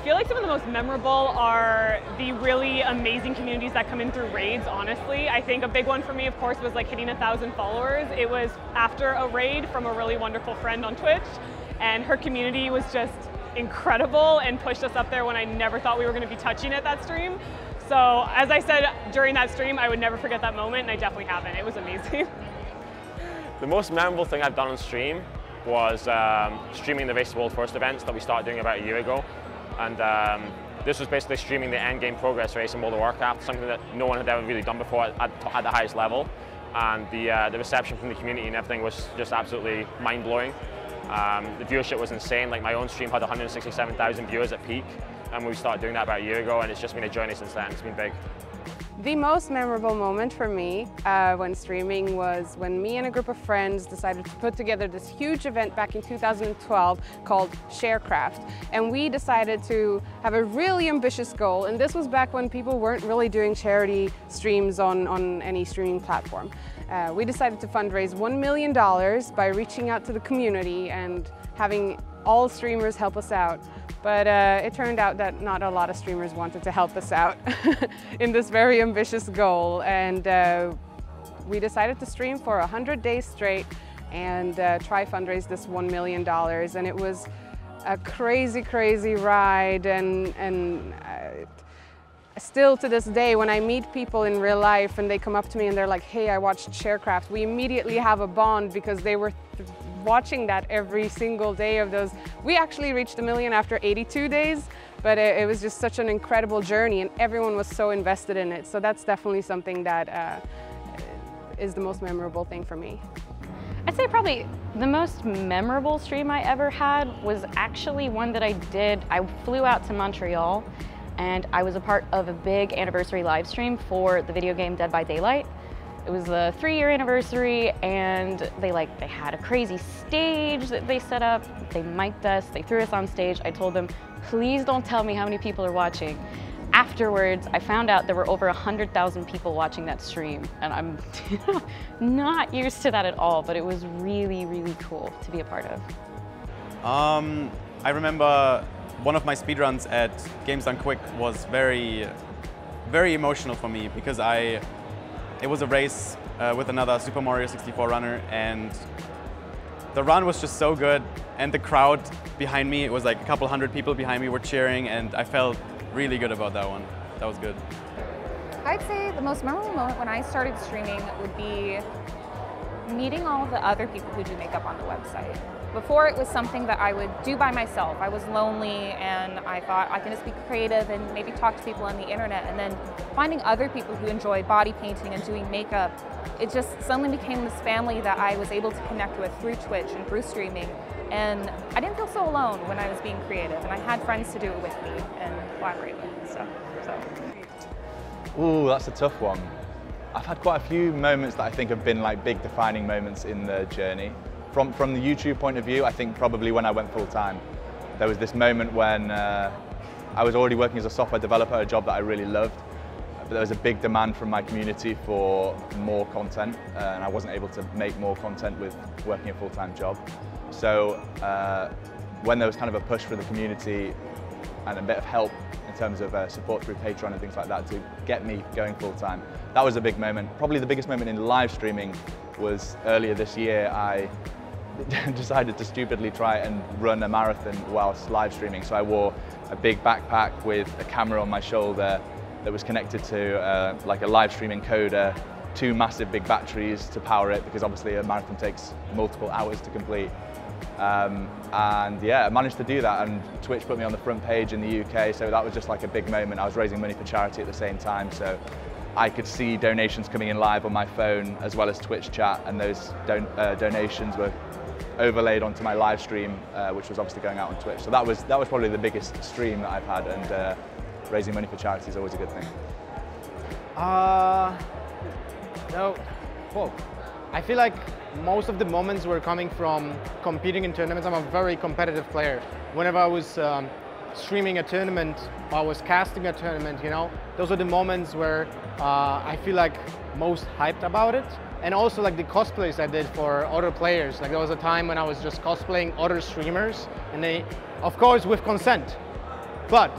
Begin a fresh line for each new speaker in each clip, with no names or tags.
feel like some of the most memorable are the really amazing communities that come in through raids, honestly. I think a big one for me, of course, was like hitting 1,000 followers. It was after a raid from a really wonderful friend on Twitch, and her community was just incredible and pushed us up there when I never thought we were going to be touching at that stream. So as I said during that stream, I would never forget that moment, and I definitely haven't. It was amazing.
The most memorable thing I've done on stream was streaming the Race to World First events that we started doing about a year ago. And this was basically streaming the end game progress race in World of Warcraft, something that no one had ever really done before at the highest level. And the reception from the community and everything was just absolutely mind-blowing. The viewership was insane. Like, my own stream had 167,000 viewers at peak, and we started doing that about a year ago, and it's just been a journey since then. It's been big.
The most memorable moment for me when streaming was when me and a group of friends decided to put together this huge event back in 2012 called Sharecraft. And we decided to have a really ambitious goal, and this was back when people weren't really doing charity streams on any streaming platform. We decided to fundraise $1 million by reaching out to the community and having all streamers help us out. But it turned out that not a lot of streamers wanted to help us out in this very ambitious goal. And we decided to stream for 100 days straight and try fundraise this $1 million. And it was a crazy, crazy ride. And still to this day, when I meet people in real life and they come up to me and they're like, hey, I watched Sharecraft, we immediately have a bond because they were watching that every single day of those. We actually reached 1 million after 82 days, but it was just such an incredible journey and everyone was so invested in it. So that's definitely something that is the most memorable thing for me.
I'd say probably the most memorable stream I ever had was actually one that I did. I flew out to Montreal and I was a part of a big anniversary live stream for the video game Dead by Daylight. It was the 3-year anniversary, and they had a crazy stage that they set up. They mic'd us, they threw us on stage. I told them, please don't tell me how many people are watching. Afterwards, I found out there were over 100,000 people watching that stream, and I'm not used to that at all, but it was really, really cool to be a part of.
I remember one of my speedruns at Games Done Quick was very, very emotional for me because it was a race with another Super Mario 64 runner, and the run was just so good, and the crowd behind me, it was like a couple hundred people behind me were cheering, and I felt really good about that one. That was good.
I'd say the most memorable moment when I started streaming would be meeting all of the other people who do makeup on the website. Before, it was something that I would do by myself. I was lonely and I thought I can just be creative and maybe talk to people on the internet, and then finding other people who enjoy body painting and doing makeup, it just suddenly became this family that I was able to connect with through Twitch and through streaming. And I didn't feel so alone when I was being creative, and I had friends to do it with me and collaborate with and stuff.
Ooh, that's a tough one. I've had quite a few moments that I think have been like big defining moments in the journey. From the YouTube point of view, I think probably when I went full-time. There was this moment when I was already working as a software developer, a job that I really loved, but there was a big demand from my community for more content, and I wasn't able to make more content with working a full-time job. So when there was kind of a push for the community and a bit of help in terms of support through Patreon and things like that to get me going full-time, that was a big moment. Probably the biggest moment in live streaming was earlier this year. I decided to stupidly try and run a marathon whilst live streaming. So I wore a big backpack with a camera on my shoulder that was connected to like a live stream encoder, 2 massive big batteries to power it, because obviously a marathon takes multiple hours to complete. And yeah, I managed to do that, and Twitch put me on the front page in the UK, so that was just like a big moment. I was raising money for charity at the same time, so I could see donations coming in live on my phone as well as Twitch chat, and those donations were overlaid onto my live stream, which was obviously going out on Twitch. So that was probably the biggest stream that I've had, and raising money for charity is always a good thing.
Well, I feel like most of the moments were coming from competing in tournaments. I'm a very competitive player. Whenever I was streaming a tournament, or I was casting a tournament, you know, those are the moments where I feel like most hyped about it. And also like the cosplays I did for other players. Like there was a time when I was just cosplaying other streamers, and they, of course with consent, But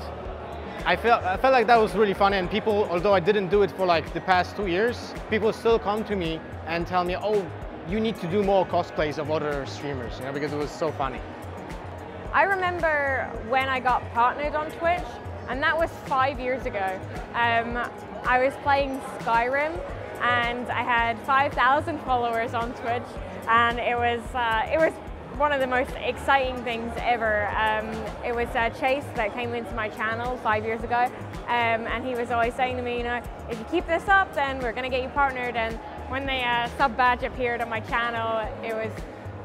I felt like that was really fun, and people, although I didn't do it for like the past 2 years, people still come to me and tell me, oh, you need to do more cosplays of other streamers, you know, because it was so funny.
I remember when I got partnered on Twitch, and that was 5 years ago. I was playing Skyrim, and I had 5,000 followers on Twitch, and it was one of the most exciting things ever. It was Chase that came into my channel 5 years ago, and he was always saying to me, you know, if you keep this up, then we're going to get you partnered. And when the sub badge appeared on my channel, it was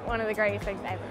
one of the greatest things ever.